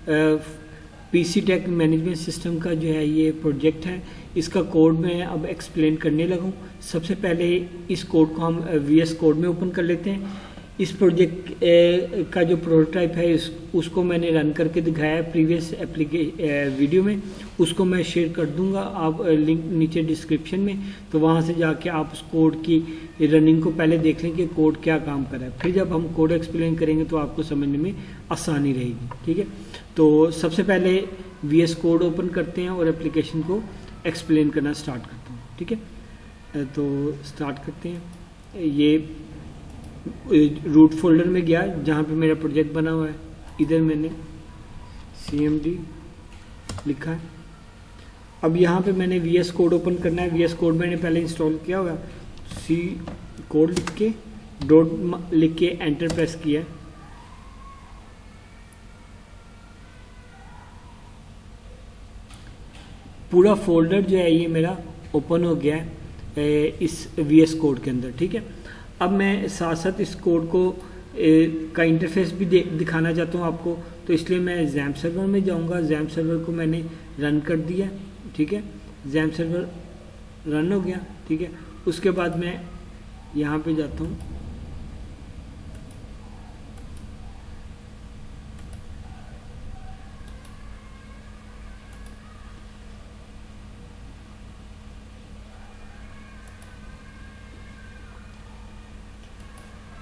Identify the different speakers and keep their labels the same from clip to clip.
Speaker 1: PC tech management system का जो है ये प्रोजेक्ट है। इसका कोड मैं अब एक्सप्लेन करने लगा हूँ। सबसे पहले इस कोड को हम VS कोड में ओपन कर लेते हैं। इस प्रोजेक्ट का जो प्रोटोटाइप है उसको मैंने रन करके दिखाया है प्रीवियस वीडियो में, उसको मैं शेयर कर दूंगा आप लिंक नीचे डिस्क्रिप्शन में, तो वहाँ से जाके आप उस कोड की रनिंग को पहले देख लें कि कोड क्या काम कर रहा है। फिर जब हम कोड एक्सप्लेन करेंगे तो आपको समझने में आसानी रहेगी। ठीक है, तो सबसे पहले VS कोड ओपन करते हैं और एप्लीकेशन को एक्सप्लेन करना स्टार्ट करते हैं। ठीक है, तो स्टार्ट करते हैं। ये रूट फोल्डर में गया जहाँ पे मेरा प्रोजेक्ट बना हुआ है, इधर मैंने CMD लिखा है। अब यहाँ पे मैंने VS कोड ओपन करना है। VS कोड मैंने पहले इंस्टॉल किया हुआ, C कोड लिख के डॉट लिख के एंटर प्रेस किया। पूरा फोल्डर जो है ये मेरा ओपन हो गया है इस VS कोड के अंदर। ठीक है, अब मैं साथ साथ इस कोड को का इंटरफेस भी दिखाना चाहता हूँ आपको, तो इसलिए मैं XAMPP सर्वर में जाऊँगा। XAMPP सर्वर को मैंने रन कर दिया। ठीक है, XAMPP सर्वर रन हो गया। ठीक है, उसके बाद मैं यहाँ पे जाता हूँ।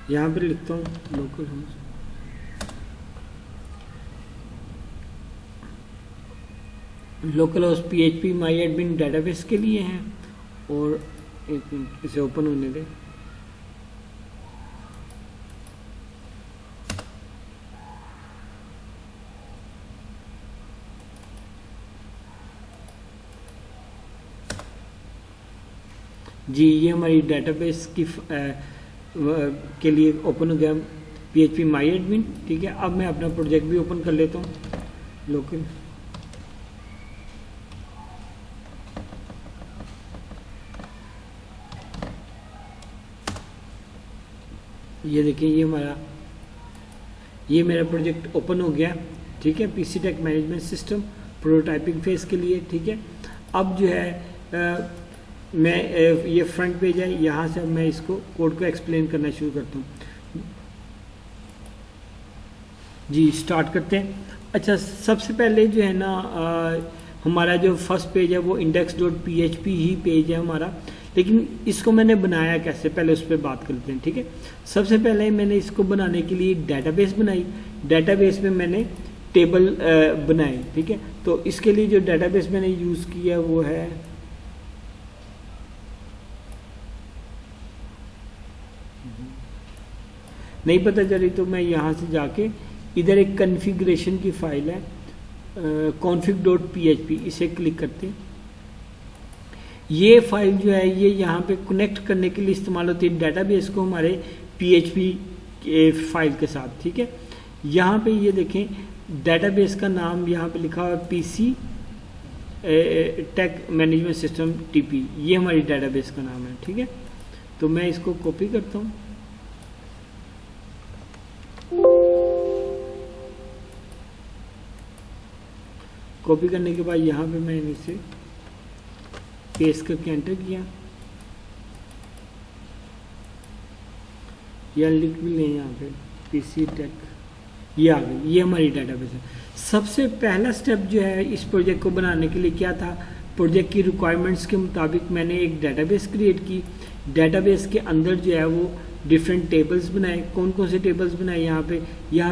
Speaker 1: यहाँ पे लिखता हूँ local host. Local host PHP MyAdmin database के लिए हैं, और एक मिनट इसे ओपन होने दें। जी, ये हमारी डेटाबेस की के लिए ओपन हो गया PHP MyAdmin। ठीक है, अब मैं अपना प्रोजेक्ट भी ओपन कर लेता हूँ लोकल। ये देखिए ये मेरा प्रोजेक्ट ओपन हो गया। ठीक है, PC tech management system prototyping phase के लिए। ठीक है, अब जो है मैं ये फ्रंट पेज है, यहाँ से अब मैं इसको कोड को एक्सप्लेन करना शुरू करता हूँ। जी, स्टार्ट करते हैं। अच्छा, सबसे पहले जो है ना हमारा जो फर्स्ट पेज है वो index.php ही पेज है हमारा, लेकिन इसको मैंने बनाया कैसे, पहले उस पर बात करते हैं। ठीक है, सबसे पहले मैंने इसको बनाने के लिए डेटाबेस बनाई। डेटाबेस में मैंने टेबल बनाए। ठीक है, तो इसके लिए जो डेटाबेस मैंने यूज़ किया वो है नहीं पता चली तो मैं यहाँ से जाके इधर एक कॉन्फ़िगरेशन की फाइल है config.php, इसे क्लिक करते हैं। ये फाइल जो है ये यहाँ पे कनेक्ट करने के लिए इस्तेमाल होती है डेटाबेस को हमारे PHP के फाइल के साथ। ठीक है, यहाँ पे ये देखें डेटाबेस का नाम यहाँ पे लिखा हुआ है PC tech management system TP, ये हमारी डेटाबेस का नाम है। ठीक है, तो मैं इसको कॉपी करता हूँ। कॉपी करने के बाद यहाँ पे मैंने इसे पेस्ट करके एंटर किया, या लिख भी लें यहाँ पे पीसी टेक, ये आ गई, ये हमारी डेटाबेस है। सबसे पहला स्टेप जो है इस प्रोजेक्ट को बनाने के लिए क्या था, प्रोजेक्ट की रिक्वायरमेंट्स के मुताबिक मैंने एक डेटाबेस क्रिएट की। डेटाबेस के अंदर जो है वो डिफरेंट टेबल्स बनाए। कौन कौन से टेबल्स बनाए, यहाँ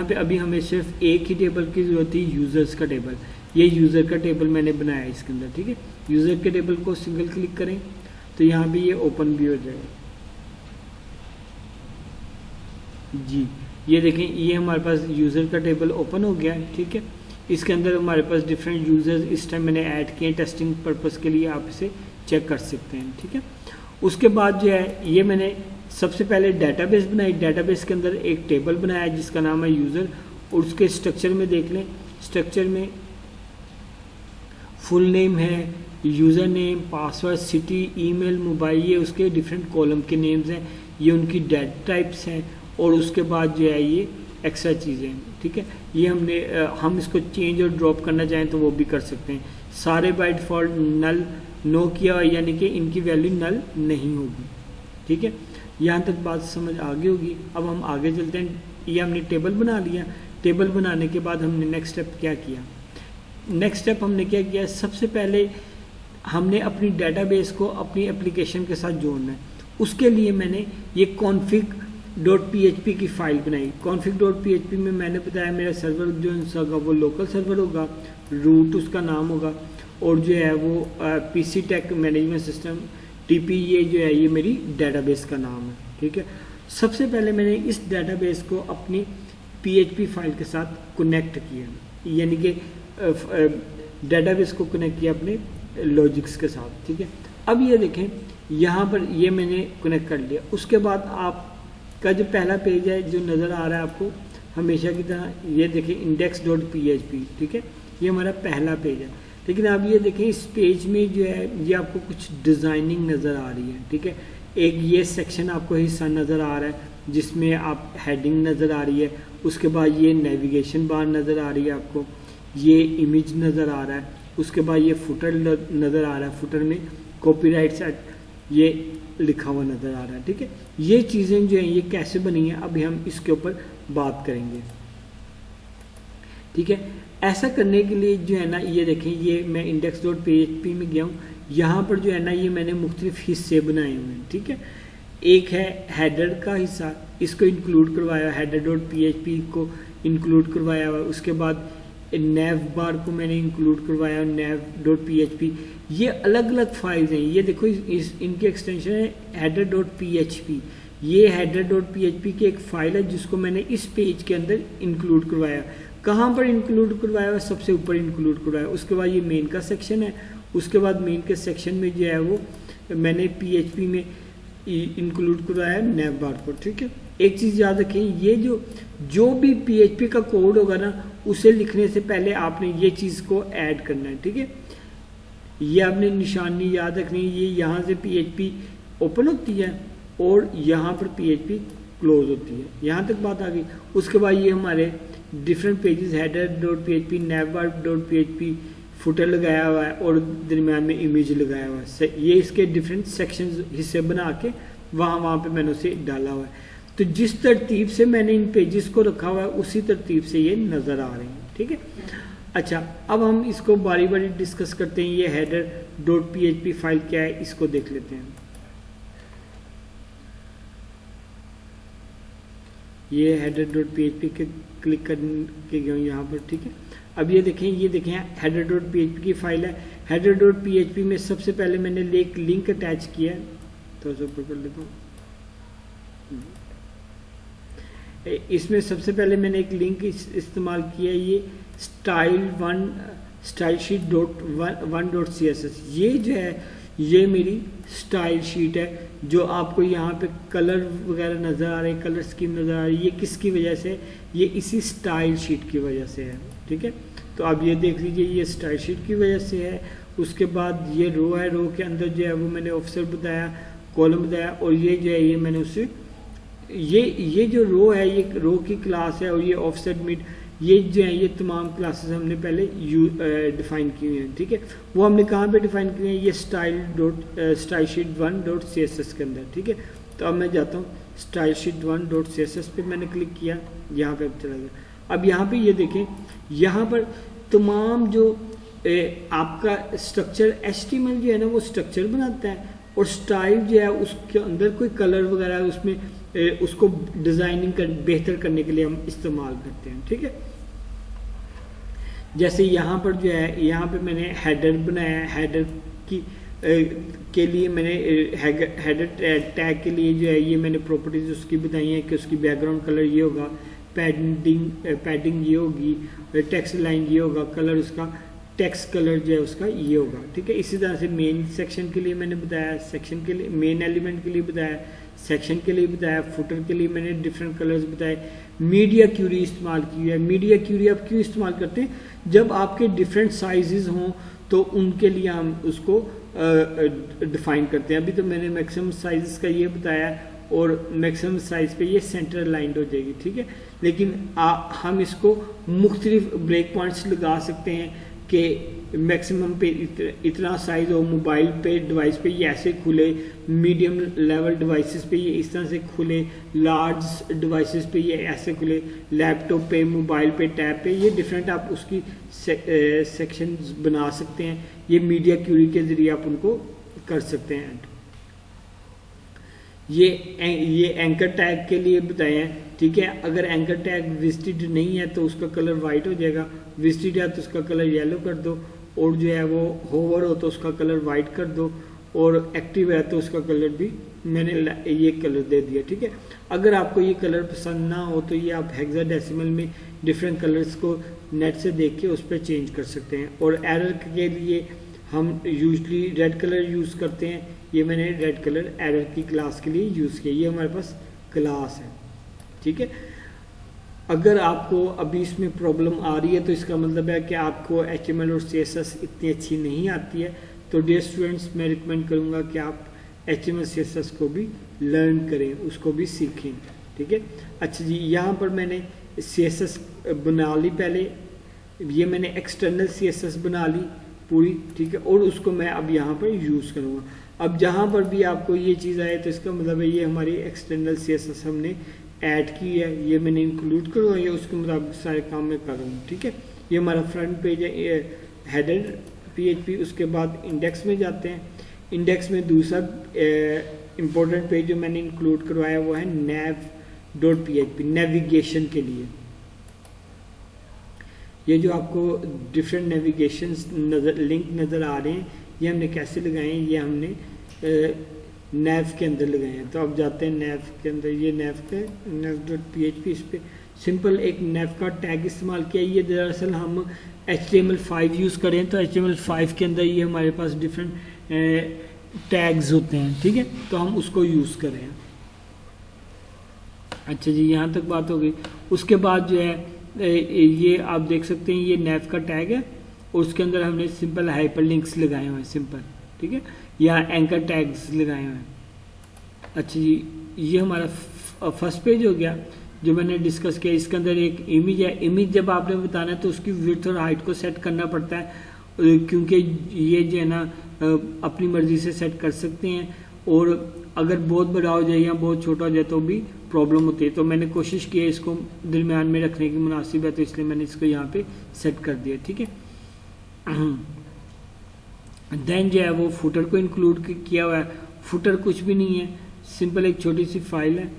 Speaker 1: पे अभी हमें सिर्फ एक ही टेबल की जरूरत थी, यूज़र्स का टेबल। ये यूज़र का टेबल मैंने बनाया इसके अंदर। ठीक है, यूज़र के टेबल को सिंगल क्लिक करें तो यहाँ पे ये ओपन भी हो जाएगा। जी, ये देखें ये हमारे पास यूज़र का टेबल ओपन हो गया है। ठीक है, इसके अंदर हमारे पास डिफरेंट यूज़र्स इस टाइम मैंने ऐड किए टेस्टिंग पर्पज़ के लिए, आप इसे चेक कर सकते हैं। ठीक है, उसके बाद जो है ये मैंने सबसे पहले डेटाबेस बनाई। डेटाबेस के अंदर एक टेबल बनाया जिसका नाम है यूज़र, और उसके स्ट्रक्चर में देख लें, स्ट्रक्चर में फुल नेम है, user name, password, city, email, mobile, ये उसके डिफरेंट कॉलम के नेम्स हैं, ये उनकी डेटा टाइप्स हैं, और उसके बाद जो है ये एक्स्ट्रा चीज़ें हैं, ठीक है। ये हमने हम इसको चेंज और ड्रॉप करना चाहें तो वो भी कर सकते हैं। सारे बाय डिफ़ॉल्ट नल नो किया हुआ, यानी कि इनकी वैल्यू नल नहीं होगी, ठीक है। यहाँ तक बात समझ आगे होगी। अब हम आगे चलते हैं। ये हमने टेबल बना लिया। टेबल बनाने के बाद हमने नेक्स्ट स्टेप क्या किया? नेक्स्ट स्टेप हमने क्या किया, सबसे पहले हमने अपनी डेटाबेस को अपनी एप्लीकेशन के साथ जोड़ना है। उसके लिए मैंने ये config.php की फ़ाइल बनाई। config.php में मैंने बताया मेरा सर्वर जो होगा वो लोकल सर्वर होगा, रूट उसका नाम होगा, और जो है वो PC tech management system TP, ये जो है ये मेरी डेटाबेस का नाम है, ठीक है। सबसे पहले मैंने इस डेटाबेस को अपनी PHP फाइल के साथ कनेक्ट किया, यानी कि डेटाबेस को कनेक्ट किया अपने लॉजिक्स के साथ, ठीक है। अब ये देखें यहाँ पर ये मैंने कनेक्ट कर लिया। उसके बाद आपका जो पहला पेज है जो नज़र आ रहा है आपको हमेशा की तरह, ये देखें index.php, ठीक है। ये हमारा पहला पेज है। लेकिन अब ये देखें इस पेज में जो है ये आपको कुछ डिज़ाइनिंग नज़र आ रही है, ठीक है। एक ये सेक्शन आपको हिस्सा नज़र आ रहा है जिसमें आप हेडिंग नज़र आ रही है। उसके बाद ये नेविगेशन बार नज़र आ रही है आपको, ये इमेज नज़र आ रहा है। उसके बाद ये फुटर नज़र आ रहा है, फुटर में कॉपीराइट सेट ये लिखा हुआ नज़र आ रहा है, ठीक है। ये चीज़ें जो हैं ये कैसे बनी हैं अभी हम इसके ऊपर बात करेंगे, ठीक है। ऐसा करने के लिए जो है ना ये देखें, ये मैं index.php में गया हूँ। यहाँ पर जो है ना ये मैंने मुख्तलिफ हिस्से बनाए हुए हैं, ठीक है। एक है हेडर का हिस्सा, इसको इंक्लूड करवाया, header.php को इंक्लूड करवाया हुआ। उसके बाद nav बार को मैंने इंक्लूड करवाया, nav.php। ये अलग अलग फाइल्स हैं। ये देखो इनके एक्सटेंशन है header.php। ये header.php की एक फ़ाइल है जिसको मैंने इस पेज के अंदर इंक्लूड करवाया। कहाँ पर इंक्लूड करवाया हुआ? सबसे ऊपर इंक्लूड करवाया। उसके बाद ये मेन का सेक्शन है। उसके बाद मेन के सेक्शन में जो है वो मैंने PHP में इंक्लूड करवाया nav बार को, ठीक है। एक चीज़ याद रखें, ये जो भी PHP का कोड होगा ना उसे लिखने से पहले आपने ये चीज़ को ऐड करना है, ठीक है। ये आपने निशानी याद रखनी है। ये यहाँ से PHP ओपन होती है और यहाँ पर PHP क्लोज होती है। यहाँ तक बात आ गई। उसके बाद ये हमारे different pages header.php, navbar.php, footer लगाया हुआ है और दरमियान में इमेज लगाया हुआ है। ये इसके डिफरेंट सेक्शंस हिस्से बना के वहाँ पे मैंने उसे डाला हुआ है। तो जिस तरतीब से मैंने इन पेजेस को रखा हुआ है उसी तरतीब से ये नज़र आ रहे हैं, ठीक है। अच्छा, अब हम इसको बारी बारी डिस्कस करते हैं। ये header.php फाइल क्या है इसको देख लेते हैं। ये header.php के क्लिक करके गया यहाँ पर, ठीक है। अब ये देखें header.php की फाइल है। header.php में सबसे पहले मैंने एक लिंक अटैच किया है, तो ऊपर कर लेता हूँ। इसमें सबसे पहले मैंने एक लिंक इस्तेमाल किया है, ये stylesheet.1.css। ये जो है ये मेरी स्टाइल शीट है। जो आपको यहाँ पे कलर वगैरह नज़र आ रहे हैं, कलर स्कीम नज़र आ रही है, ये किसकी वजह से? ये इसी स्टाइल शीट की वजह से है, ठीक है। तो अब ये देख लीजिए ये स्टाइल शीट की वजह से है। उसके बाद ये रो है, रो के अंदर जो है वो मैंने ऑफसेट बताया, कॉलम बताया, और ये जो है ये मैंने उससे ये जो रो है ये रो की क्लास है, और ये ऑफसेट मिड, ये जो है ये तमाम क्लासेस हमने पहले डिफाइन की हुई हैं, ठीक है। वो हमने कहाँ पे डिफाइन किए हैं? ये stylesheet1.css के अंदर, ठीक है। तो अब मैं जाता हूँ stylesheet1.css पे मैंने क्लिक किया, यहाँ पे अब चला गया। अब यहाँ पे ये देखें, यहाँ पर तमाम जो आपका स्ट्रक्चर HTML जो है ना वो स्ट्रक्चर बनाता है, और स्टाइल जो है उसके अंदर कोई कलर वगैरह उसमें उसको डिज़ाइनिंग बेहतर करने के लिए हम इस्तेमाल करते हैं, ठीक है। जैसे यहाँ पर जो है यहाँ पे मैंने हेडर बनाया है। हेडर की के लिए मैंने हेडर टैग के लिए जो है ये मैंने प्रॉपर्टीज उसकी बताई हैं कि उसकी बैकग्राउंड कलर ये होगा, पैडिंग ये होगी, टेक्स्ट लाइन ये होगा, कलर उसका टेक्स्ट कलर जो है उसका ये होगा, ठीक है। इसी तरह से मेन सेक्शन के लिए मैंने बताया, सेक्शन के लिए मेन एलिमेंट के लिए बताया, सेक्शन के लिए बताया, फुटर के लिए मैंने डिफरेंट कलर्स बताए। मीडिया क्यूरी इस्तेमाल की है। मीडिया क्यूरी आप क्यों इस्तेमाल करते हैं? जब आपके डिफरेंट साइजेस हों तो उनके लिए हम उसको डिफाइन करते हैं। अभी तो मैंने मैक्सिमम साइजेस का ये बताया, और मैक्सिमम साइज पे ये सेंटर अलाइंड हो जाएगी, ठीक है। लेकिन हम इसको मुख्तलिफ ब्रेक पॉइंट्स लगा सकते हैं कि मैक्सिमम पे इतना साइज हो, मोबाइल पे डिवाइस पे ये ऐसे खुले, मीडियम लेवल डिवाइसेस पे ये इस तरह से खुले, लार्ज डिवाइसेस पे ये ऐसे खुले, लैपटॉप पे, मोबाइल पे, टैब पे, ये डिफरेंट आप उसकी सेक्शंस बना सकते हैं। ये मीडिया क्यूरी के ज़रिए आप उनको कर सकते हैं। ये एंकर टैग के लिए बताए हैं, ठीक है। अगर एंकर टैग विजिटेड नहीं है तो उसका कलर वाइट हो जाएगा, विजिटेड है तो उसका कलर येलो कर दो, और जो है वो होवर हो तो उसका कलर वाइट कर दो, और एक्टिव है तो उसका कलर भी मैंने ये कलर दे दिया, ठीक है। अगर आपको ये कलर पसंद ना हो तो ये आप हेक्साडेसिमल में डिफरेंट कलर्स को नेट से देख के उस पर चेंज कर सकते हैं। और एरर के लिए हम यूजली रेड कलर यूज़ करते हैं। ये मैंने रेड कलर एरर की क्लास के लिए यूज़ किया, ये हमारे पास क्लास है, ठीक है। अगर आपको अभी इसमें प्रॉब्लम आ रही है तो इसका मतलब है कि आपको HTML और CSS इतनी अच्छी नहीं आती है। तो डियर स्टूडेंट्स, मैं रिकमेंड करूँगा कि आप HTML CSS को भी लर्न करें, उसको भी सीखें, ठीक है। अच्छा जी, यहाँ पर मैंने CSS बना ली पहले, ये मैंने एक्सटर्नल CSS बना ली पूरी, ठीक है, और उसको मैं अब यहाँ पर यूज़ करूँगा। अब जहाँ पर भी आपको ये चीज़ आए तो इसका मतलब है ये हमारी एक्सटर्नल CSS हमने ऐड की है, ये मैंने इंक्लूड करूँगा, ये उसके मुताबिक सारे काम मैं करूँगा, ठीक है। ये हमारा फ्रंट पेज है, हेडर PHP। उसके बाद इंडेक्स में जाते हैं। इंडेक्स में दूसरा इम्पोर्टेंट पेज जो मैंने इंक्लूड करवाया वो है nav.php, नेविगेशन के लिए। ये जो आपको डिफरेंट नेविगेशन लिंक नज़र आ रहे हैं, ये हमने कैसे लगाए हैं, ये हमने nav के अंदर लगाए हैं। तो अब जाते हैं nav के अंदर, ये nav.php, इस पर सिंपल एक nav का टैग इस्तेमाल किया। ये दरअसल हम HTML5 यूज़ करें तो HTML5 के अंदर ये हमारे पास डिफरेंट टैग्स होते हैं, ठीक है, तो हम उसको यूज़ करें। अच्छा जी, यहाँ तक बात हो गई। उसके बाद जो है ये आप देख सकते हैं ये nav का टैग है, और उसके अंदर हमने सिंपल हाइपरलिंक्स लगाए हुए हैं, सिंपल, ठीक है, या एंकर टैग्स लगाए हुए हैं। अच्छा जी, ये हमारा फर्स्ट पेज हो गया जो मैंने डिस्कस किया। इसके अंदर एक इमेज है। इमेज जब आपने बताना है तो उसकी विड्थ और हाइट को सेट करना पड़ता है, क्योंकि ये जो है ना अपनी मर्जी से सेट कर सकते हैं, और अगर बहुत बड़ा हो जाए या बहुत छोटा हो जाए तो भी प्रॉब्लम होती है। तो मैंने कोशिश की है इसको दरमियान में रखने की, मुनासिब है, तो इसलिए मैंने इसको यहाँ पे सेट कर दिया, ठीक है। देन जो है वो फुटर को इंक्लूड किया हुआ है। फुटर कुछ भी नहीं है, सिंपल एक छोटी सी फाइल है।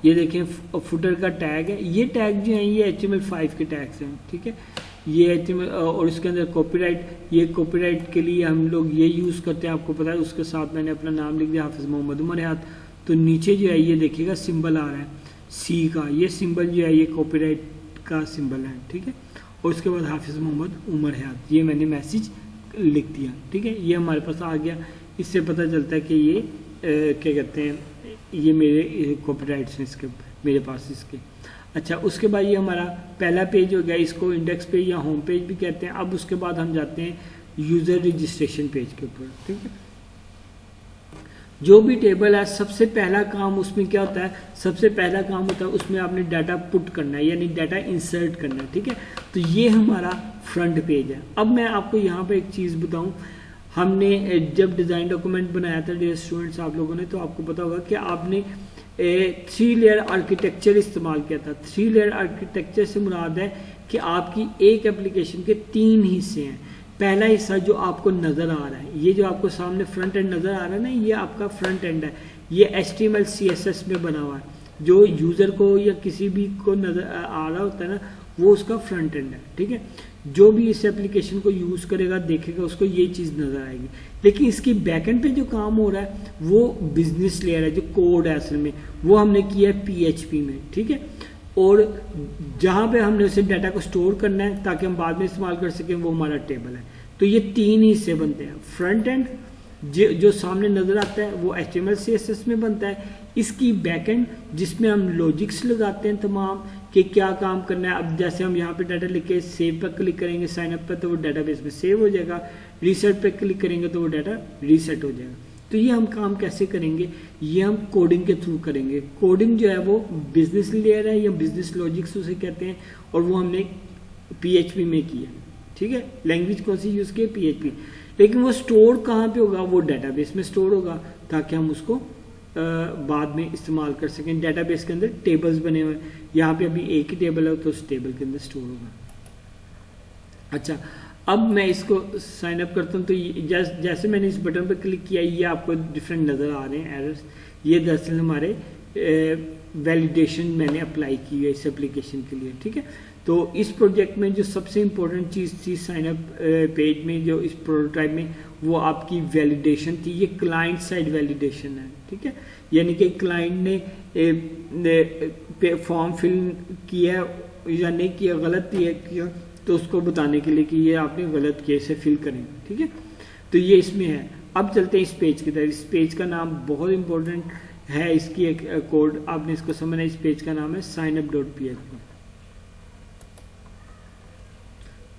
Speaker 1: ये देखें फुटर का टैग है। ये टैग जो है ये HTML5 के टैग्स हैं, ठीक है। ये HTML और इसके अंदर कॉपीराइट, ये कॉपीराइट के लिए हम लोग ये यूज़ करते हैं, आपको पता है। उसके साथ मैंने अपना नाम लिख दिया, हाफिज़ मोहम्मद उमर हयात। तो नीचे जो है ये देखिएगा सिंबल आ रहा है C का, ये सिंबल जो है ये कॉपीराइट का सिंबल है, ठीक है। और उसके बाद हाफिज़ मोहम्मद उमर हयात, ये मैंने मैसेज लिख दिया, ठीक है। ये हमारे पास आ गया। इससे पता चलता है कि ये क्या कहते हैं, ये मेरे कॉपीराइट्स हैं इसके, मेरे पास इसके। अच्छा, उसके बाद ये हमारा पहला पेज हो गया, इसको इंडेक्स पेज या होम पेज भी कहते हैं। अब उसके बाद हम जाते हैं यूज़र रजिस्ट्रेशन पेज के ऊपर, ठीक है। जो भी टेबल है सबसे पहला काम उसमें क्या होता है, सबसे पहला काम होता है उसमें आपने डाटा पुट करना है, यानी डाटा इंसर्ट करना है, ठीक है। तो ये हमारा फ्रंट पेज है। अब मैं आपको यहाँ पे एक चीज़ बताऊँ, हमने जब डिज़ाइन डॉक्यूमेंट बनाया था डियर स्टूडेंट्स आप लोगों ने, तो आपको पता होगा कि आपने 3 लेयर आर्किटेक्चर इस्तेमाल किया था। 3 लेयर आर्किटेक्चर से मुराद है कि आपकी एक एप्लीकेशन के 3 हिस्से हैं। पहला हिस्सा जो आपको नज़र आ रहा है, ये जो आपको सामने फ्रंट एंड नज़र आ रहा है ना, ये आपका फ्रंट एंड है। ये HTML CSS में बना हुआ है। जो यूज़र को या किसी भी को नज़र आ रहा होता है ना, वो उसका फ्रंट एंड है, ठीक है। जो भी इस एप्लीकेशन को यूज़ करेगा देखेगा उसको ये चीज़ नज़र आएगी। लेकिन इसकी बैकएंड पे जो काम हो रहा है वो बिजनेस लेयर है, जो कोड है असल में वो हमने किया है PHP में, ठीक है। और जहाँ पे हमने उसे डाटा को स्टोर करना है ताकि हम बाद में इस्तेमाल कर सकें, वो हमारा टेबल है। तो ये 3 हिस्से बनते हैं। फ्रंट एंड जो सामने नज़र आता है वो HTML CSS में बनता है। इसकी बैकएंड जिसमें हम लॉजिक्स लगाते हैं तमाम कि क्या काम करना है। अब जैसे हम यहाँ पे डाटा लिख के सेव पर क्लिक करेंगे, साइन अप पर, तो वो डाटाबेस में सेव हो जाएगा। रीसेट पे क्लिक करेंगे तो वो डाटा रीसेट हो जाएगा। तो ये हम काम कैसे करेंगे, ये हम कोडिंग के थ्रू करेंगे। कोडिंग जो है वो बिजनेस लेयर है या बिजनेस लॉजिक्स उसे कहते हैं, और वो हमने PHP में किया, ठीक है। लैंग्वेज कौन सी यूज़ की, PHP। लेकिन वो स्टोर कहाँ पे होगा, वो डेटाबेस में स्टोर होगा, ताकि हम उसको बाद में इस्तेमाल कर सकें। डेटाबेस के अंदर टेबल्स बने हुए हैं, यहाँ पे अभी एक ही टेबल है तो उस टेबल के अंदर स्टोर होगा। अच्छा, अब मैं इसको साइन अप करता हूँ, तो जैसे मैंने इस बटन पर क्लिक किया, ये आपको डिफरेंट नज़र आ रहे हैं एरर्स। ये दरअसल हमारे वैलिडेशन मैंने अप्लाई की है इस एप्लीकेशन के लिए, ठीक है। तो इस प्रोजेक्ट में जो सबसे इम्पोर्टेंट चीज़ थी साइन अप पेज में, जो इस प्रोटोटाइप में, वो आपकी वैलिडेशन थी। ये क्लाइंट साइड वैलिडेशन है, ठीक है। यानी कि क्लाइंट ने फॉर्म फिल किया या नहीं किया, गलत किया, तो उसको बताने के लिए कि ये आपने गलत किया, इसे फिल करें, ठीक है। तो ये इसमें है। अब चलते हैं इस पेज की तरफ। इस पेज का नाम बहुत इंपॉर्टेंट है, इसकी एक कोड आपने इसको समझना। इस पेज का नाम है signup.php।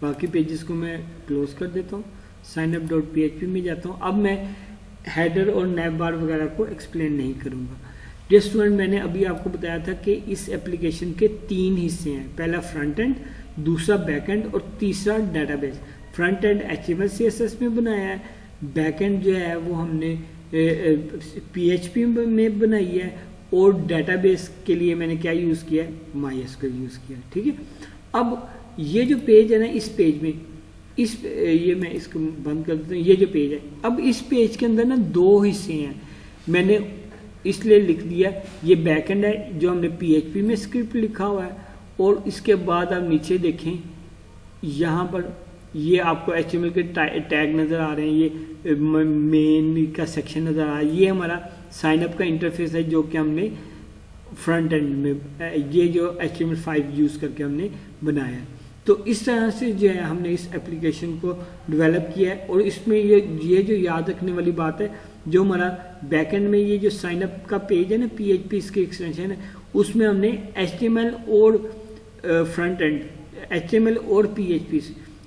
Speaker 1: बाकी पेजेस को मैं क्लोज कर देता हूँ, signup.php में जाता हूँ। अब मैं हेडर और नैव बार वगैरह को एक्सप्लेन नहीं करूँगा। डियर स्टूडेंट, मैंने अभी आपको बताया था कि इस एप्लीकेशन के 3 हिस्से हैं। पहला फ्रंट एंड, दूसरा बैक एंड और तीसरा database. Front end HTML CSS में बनाया है, बैक एंड जो है वो हमने PHP में बनाई है, और डेटाबेस के लिए मैंने क्या यूज़ किया है, MySQL यूज़ किया है, ठीक है। अब ये जो पेज है ना, इस पेज में ये मैं इसको बंद कर देता हूँ। ये जो पेज है, अब इस पेज के अंदर ना 2 हिस्से हैं। मैंने इसलिए लिख दिया, ये बैक एंड है जो हमने PHP में स्क्रिप्ट लिखा हुआ है, और इसके बाद आप नीचे देखें, यहाँ पर ये आपको HTML के टैग नज़र आ रहे हैं, ये मेन का सेक्शन नज़र आ रहा है। ये हमारा साइन अप का इंटरफेस है जो कि हमने फ्रंट एंड में, ये जो HTML5 यूज़ करके हमने बनाया है। तो इस तरह से जो है हमने इस एप्लीकेशन को डेवलप किया है। और इसमें ये जो याद रखने वाली बात है, जो हमारा बैकएंड में ये जो साइन अप का पेज है ना, PHP इसकी एक्सटेंशन है, उसमें हमने HTML और फ्रंट एंड, HTML और PHP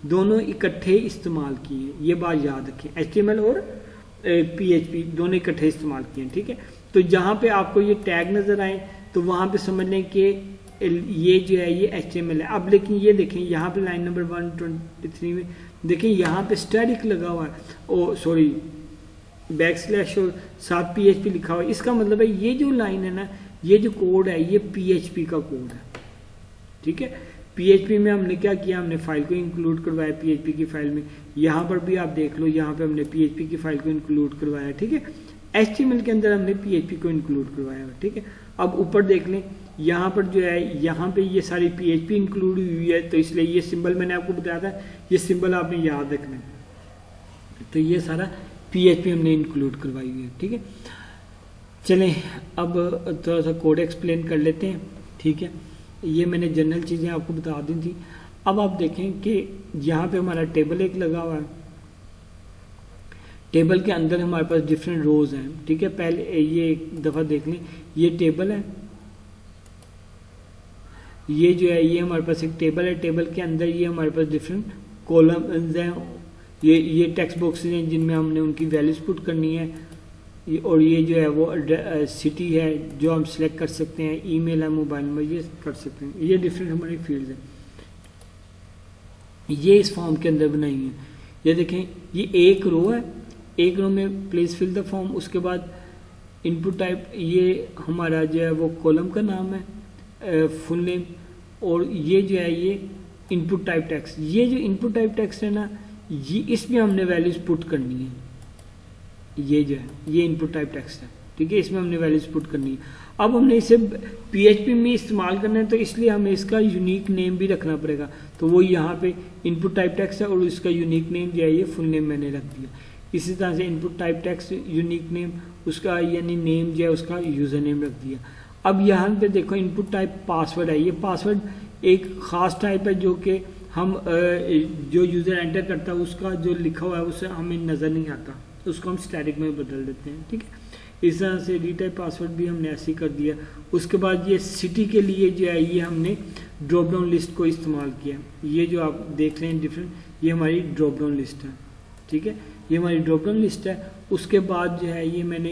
Speaker 1: दोनों इकट्ठे इस्तेमाल किए। ये बात याद रखें, HTML और PHP दोनों इकट्ठे इस्तेमाल किए, ठीक है। तो जहाँ पे आपको ये टैग नज़र आए, तो वहाँ पे समझ लें कि ये जो है ये HTML है। अब लेकिन ये देखें, यहाँ पे लाइन नंबर 123 में देखें, यहाँ पे स्टैटिक लगा हुआ है, ओ सॉरी बैकस्लैश और साथ PHP लिखा हुआ है। इसका मतलब है ये जो लाइन है ना, ये जो कोड है, ये PHP का कोड है, ठीक है। PHP में हमने क्या किया, हमने फाइल को इंक्लूड करवाया PHP की फाइल में। यहाँ पर भी आप देख लो, यहाँ पे हमने PHP की फाइल को इंक्लूड करवाया, ठीक है। HTML के अंदर हमने PHP को इंक्लूड करवाया, ठीक है। अब ऊपर देख लें, यहाँ पर जो है, यहाँ पे ये सारी PHP इंक्लूड हुई है, तो इसलिए ये सिंबल मैंने आपको बताया था, ये सिंबल आपने याद रखना है। तो ये सारा PHP हमने इंक्लूड करवाई हुई है, ठीक है। चलें अब थोड़ा सा कोड एक्सप्लेन कर लेते हैं, ठीक है। ये मैंने जनरल चीज़ें आपको बता दी थी। अब आप देखें कि यहाँ पे हमारा टेबल एक लगा हुआ है, टेबल के अंदर हमारे पास डिफरेंट रोज हैं, ठीक है। पहले ये एक दफ़ा देख लें, ये टेबल है, ये जो है ये हमारे पास एक टेबल है। टेबल के अंदर ये हमारे पास डिफरेंट कॉलम्स हैं, ये टेक्स्ट बॉक्सेस हैं जिनमें हमने उनकी वैल्यूज पुट करनी है, और ये जो है वो सिटी है जो हम सिलेक्ट कर सकते हैं, ईमेल है, मोबाइल नंबर, ये कर सकते हैं। ये डिफरेंट हमारी फील्ड्स हैं, ये इस फॉर्म के अंदर बनाई है। ये देखें, ये एक रो है, एक रो में प्लीज फिल द फॉर्म, उसके बाद इनपुट टाइप, ये हमारा जो है वो कॉलम का नाम है, फुल नेम, और ये जो है ये इनपुट टाइप टेक्स्ट। ये जो इनपुट टाइप टेक्स्ट है ना, ये इसमें हमने वैल्यूज पुट करनी है। ये जो है ये इनपुट टाइप टेक्स्ट है, ठीक है, इसमें हमने वैल्यूज पुट करनी है। अब हमने इसे PHP में इस्तेमाल करना है, तो इसलिए हमें इसका यूनिक नेम भी रखना पड़ेगा। तो वो यहाँ पे इनपुट टाइप टेक्स्ट है, और इसका यूनिक नेम जो है ये फुल नेम मैंने रख दिया। इसी तरह से input type text, unique name, उसका यानी नेम जो है उसका यूज़र नेम रख दिया। अब यहाँ पे देखो, इनपुट टाइप पासवर्ड है। ये पासवर्ड एक ख़ास टाइप है जो कि हम जो यूज़र एंटर करता है उसका जो लिखा हुआ है उसे हमें नज़र नहीं आता, तो उसको हम स्टैटिक में बदल देते हैं, ठीक है। इस तरह से रीटाइप पासवर्ड भी हमने ऐसे ही कर दिया। उसके बाद ये सिटी के लिए जो है ये हमने ड्रॉप डाउन लिस्ट को इस्तेमाल किया। ये जो आप देख रहे हैं डिफरेंट, ये हमारी ड्रॉप डाउन लिस्ट है, ठीक है, ये हमारी ड्रॉप डाउन लिस्ट है। उसके बाद जो है ये मैंने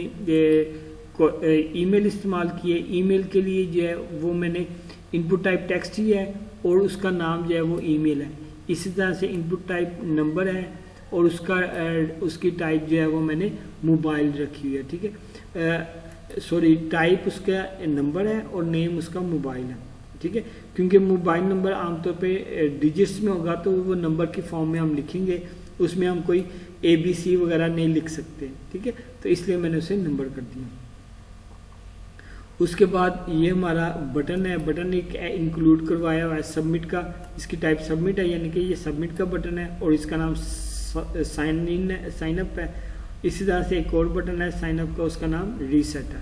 Speaker 1: ईमेल इस्तेमाल किए। ईमेल के लिए जो है वो मैंने इनपुट टाइप टेक्स्ट ही है और उसका नाम जो है वो ईमेल है। इसी तरह से इनपुट टाइप नंबर है और उसकी टाइप जो है वो मैंने मोबाइल रखी हुई है, ठीक है। सॉरी, टाइप उसका नंबर है और नेम उसका मोबाइल है, ठीक है। क्योंकि मोबाइल नंबर आमतौर पे डिजिट्स में होगा तो वो नंबर की फॉर्म में हम लिखेंगे, उसमें हम कोई ABC वगैरह नहीं लिख सकते, ठीक है। तो इसलिए मैंने उसे नंबर कर दिया। उसके बाद ये हमारा बटन है, बटन एक इंक्लूड करवाया हुआ है सबमिट का, इसकी टाइप सबमिट है, यानी कि ये सबमिट का बटन है और इसका नाम साइन इन है, साइन अप है। इसी तरह से एक और बटन है साइन अप का, उसका नाम रीसेट है।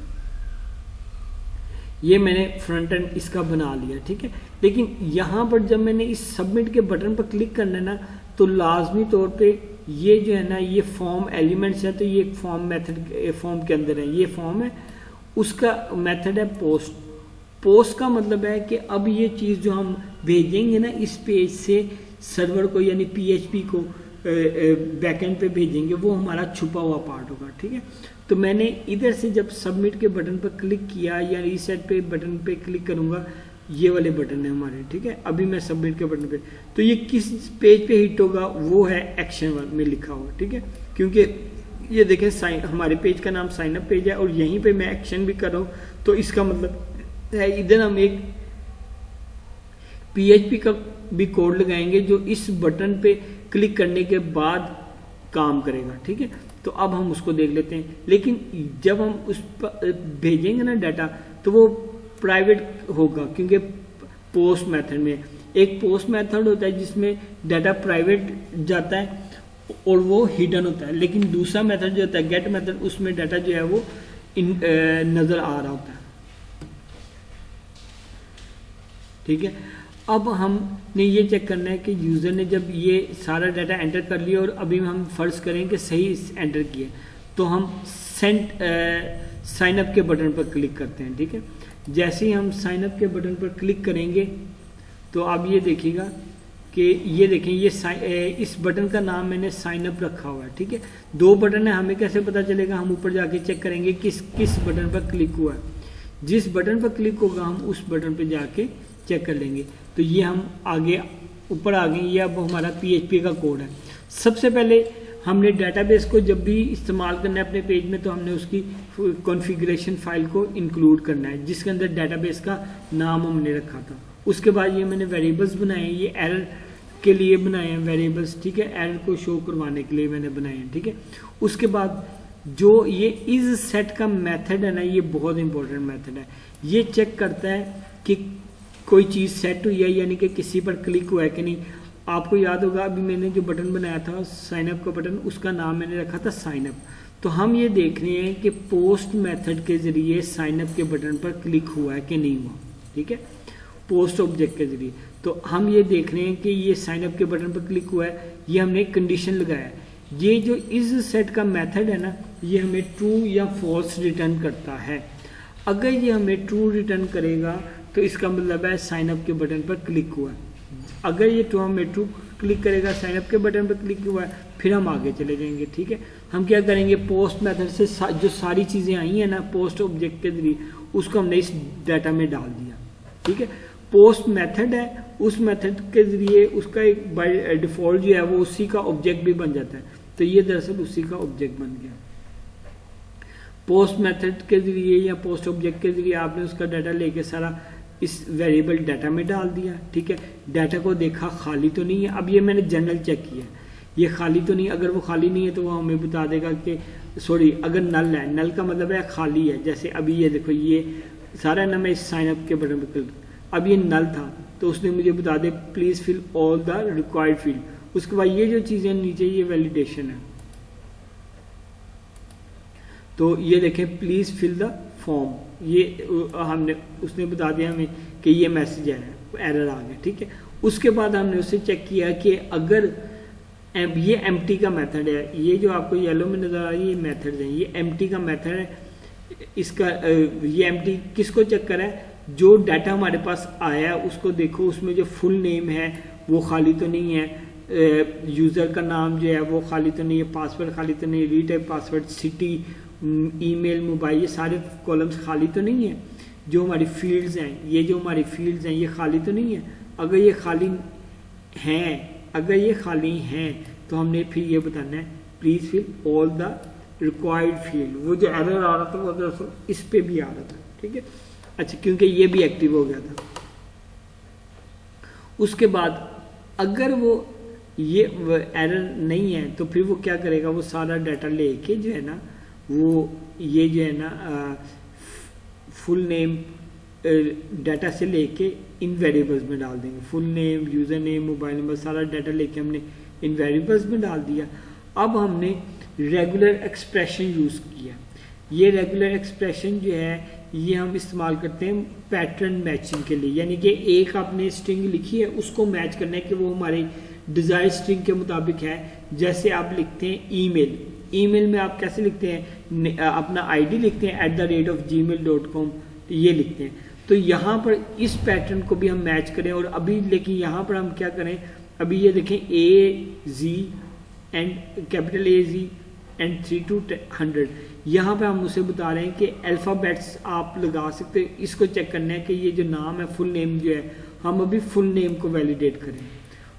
Speaker 1: ये मैंने फ्रंट एंड इसका बना लिया, ठीक है। लेकिन यहाँ पर जब मैंने इस सबमिट के बटन पर क्लिक करना है ना, तो लाजमी तौर पे ये जो है ना, ये फॉर्म एलिमेंट्स है, तो ये एक फॉर्म मेथड फॉर्म के अंदर है, ये फॉर्म है, उसका मेथड है पोस्ट। पोस्ट का मतलब है कि अब ये चीज़ जो हम भेजेंगे ना इस पेज से सर्वर को, यानी PHP को बैकएंड पे भेजेंगे, वो हमारा छुपा हुआ पार्ट होगा, ठीक है। तो मैंने इधर से जब सबमिट के बटन पर क्लिक किया या रीसेट पे बटन पे क्लिक करूंगा, ये वाले बटन है हमारे, ठीक है। अभी मैं सबमिट के बटन पे, तो ये किस पेज पे हिट होगा, वो है एक्शन 1 में लिखा हुआ, ठीक है। क्योंकि ये देखें साइन, हमारे पेज का नाम साइन अप पेज है और यहीं पे मैं एक्शन भी कर रहा हूँ, तो इसका मतलब है इधर हम एक PHP का भी कोड लगाएंगे जो इस बटन पे क्लिक करने के बाद काम करेगा, ठीक है। तो अब हम उसको देख लेते हैं। लेकिन जब हम उस पर भेजेंगे ना डाटा, तो वो प्राइवेट होगा, क्योंकि पोस्ट मेथड में एक पोस्ट मेथड होता है जिसमें डाटा प्राइवेट जाता है और वो हिडन होता है। लेकिन दूसरा मेथड जो होता है गेट मेथड, उसमें डाटा जो है वो नजर आ रहा होता है, ठीक है। अब हमने ये चेक करना है कि यूज़र ने जब ये सारा डाटा एंटर कर लिया और अभी हम फर्ज करें कि सही एंटर किए, तो हम साइन अप के बटन पर क्लिक करते हैं, ठीक है। जैसे ही हम साइन अप के बटन पर क्लिक करेंगे तो अब ये देखिएगा कि ये देखें, ये इस बटन का नाम मैंने साइन अप रखा हुआ है, ठीक है। 2 बटन है, हमें कैसे पता चलेगा, हम ऊपर जाके चेक करेंगे किस बटन पर क्लिक हुआ है। जिस बटन पर क्लिक होगा हम उस बटन पर जाके चेक कर लेंगे। तो ये हम आगे ऊपर आ गए, ये अब हमारा PHP का कोड है। सबसे पहले हमने डेटाबेस को जब भी इस्तेमाल करना है अपने पेज में, तो हमने उसकी कॉन्फ़िगरेशन फाइल को इंक्लूड करना है जिसके अंदर डेटाबेस का नाम हमने रखा था। उसके बाद ये मैंने वेरिएबल्स बनाए हैं, ये एरर के लिए बनाए हैं वेरिएबल्स, ठीक है, एरर को शो करवाने के लिए मैंने बनाए हैं, ठीक है। उसके बाद जो ये इज सेट का मेथड है ना, ये बहुत इंपॉर्टेंट मेथड है। ये चेक करता है कि कोई चीज़ सेट हुई है, यानी कि किसी पर क्लिक हुआ है कि नहीं। आपको याद होगा अभी मैंने जो बटन बनाया था साइन अप का बटन, उसका नाम मैंने रखा था साइन अप। तो हम ये देख रहे हैं कि पोस्ट मेथड के जरिए साइन अप के बटन पर क्लिक हुआ है कि नहीं हुआ, ठीक है, पोस्ट ऑब्जेक्ट के जरिए। तो हम ये देख रहे हैं कि ये साइन अप के बटन पर क्लिक हुआ है, ये हमने कंडीशन लगाया है। ये जो इज सेट का मेथड है ना, ये हमें ट्रू या फॉल्स रिटर्न करता है। अगर ये हमें ट्रू रिटर्न करेगा तो इसका मतलब है साइन अप के बटन पर क्लिक हुआ है। अगर ये ट्रू क्लिक करेगा, साइन अप के बटन पर क्लिक हुआ है, फिर हम आगे चले जाएंगे, ठीक है। हम क्या करेंगे, पोस्ट मेथड से जो सारी चीज़ें आई हैं ना पोस्ट ऑब्जेक्ट के जरिए, उसको हमने इस डाटा में डाल दिया, ठीक है। पोस्ट मेथड है, उस मेथड के जरिए उसका एक बाय डिफॉल्ट जो है वो उसी का ऑब्जेक्ट भी बन जाता है। तो ये दरअसल उसी का ऑब्जेक्ट बन गया। पोस्ट मेथड के जरिए या पोस्ट ऑब्जेक्ट के जरिए आपने उसका डाटा लेके सारा इस वेरिएबल डाटा में डाल दिया, ठीक है। डाटा को देखा खाली तो नहीं है। अब ये मैंने जनरल चेक किया, ये खाली तो नहीं। अगर वो खाली नहीं है तो वो हमें बता देगा कि सॉरी, अगर नल है, नल का मतलब है खाली है। जैसे अभी ये देखो, ये सारा ना मैं इस साइन अप के बटन पर क्लिक, अब ये नल था तो उसने मुझे बता दे please fill all the required field. उसके बाद ये जो चीजें नीचे, ये वैलिडेशन है। तो ये देखें प्लीज फिल द फॉर्म, ये हमने उसने बता दिया हमें कि ये मैसेज आया, एरर आ गया, ठीक है। उसके बाद हमने उससे चेक किया कि अगर ये एम्प्टी का मेथड है, ये जो आपको येलो में नजर आ रही है ये मेथड है, ये एम्प्टी का मेथड है। इसका ये एम्प्टी किसको चेक करा है, जो डाटा हमारे पास आया उसको देखो, उसमें जो फुल नेम है वो खाली तो नहीं है, यूज़र का नाम जो है वो खाली तो नहीं है, पासवर्ड खाली तो नहीं है, retype password, city, email, mobile, ये सारे कॉलम्स खाली तो नहीं है। जो हमारी फील्ड्स हैं, ये जो हमारी फील्ड्स हैं ये खाली तो नहीं है। अगर ये खाली हैं तो हमने फिर ये बताना है please fill all the required field. वो जो एरर आ रहा था वो दरअसल इस पे भी आ रहा था, ठीक है। अच्छा, क्योंकि ये भी एक्टिव हो गया था। उसके बाद अगर वो ये एरर नहीं है तो फिर वो क्या करेगा, वो सारा डाटा लेके जो है ना वो ये जो है ना फुल नेम डाटा से लेके इन वेरिएबल्स में डाल देंगे। Full name, user name, mobile number, सारा डाटा लेके हमने इन वेरिएबल्स में डाल दिया। अब हमने रेगुलर एक्सप्रेशन यूज़ किया। ये रेगुलर एक्सप्रेशन जो है ये हम इस्तेमाल करते हैं पैटर्न मैचिंग के लिए, यानी कि एक आपने स्ट्रिंग लिखी है उसको मैच करना है कि वो हमारी डिज़ायर स्ट्रिंग के मुताबिक है। जैसे आप लिखते हैं ईमेल, ईमेल में आप कैसे लिखते हैं, अपना आईडी लिखते हैं @gmail.com, ये लिखते हैं। तो यहाँ पर इस पैटर्न को भी हम मैच करें। और अभी लेकिन यहाँ पर हम क्या करें, अभी ये देखें AZ and capital AZ and 3 to 100, यहाँ पे हम उसे बता रहे हैं कि अल्फ़ाबेट्स आप लगा सकते हैं। इसको चेक करना है कि ये जो नाम है फुल नेम जो है, हम अभी फुल नेम को वैलिडेट करें।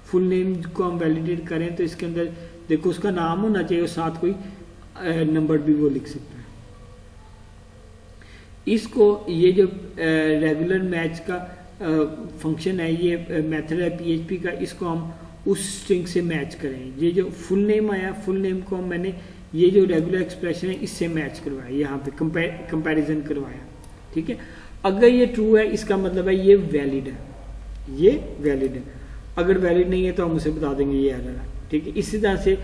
Speaker 1: फुल नेम को हम वैलिडेट करें तो इसके अंदर देखो उसका नाम होना चाहिए और साथ कोई नंबर भी वो लिख सकता है। इसको ये जो रेगुलर मैच का फंक्शन है, ये मेथड है PHP का, इसको हम उस स्ट्रिंग से मैच करें। ये जो फुल नेम आया, फुल नेम को मैंने ये जो रेगुलर एक्सप्रेशन है इससे मैच करवाया, यहाँ पे कंपैरिजन करवाया, ठीक है। अगर ये ट्रू है इसका मतलब है ये वैलिड है, ये वैलिड है। अगर वैलिड नहीं है तो हम उसे बता देंगे ये एरर है, ठीक है। इसी तरह से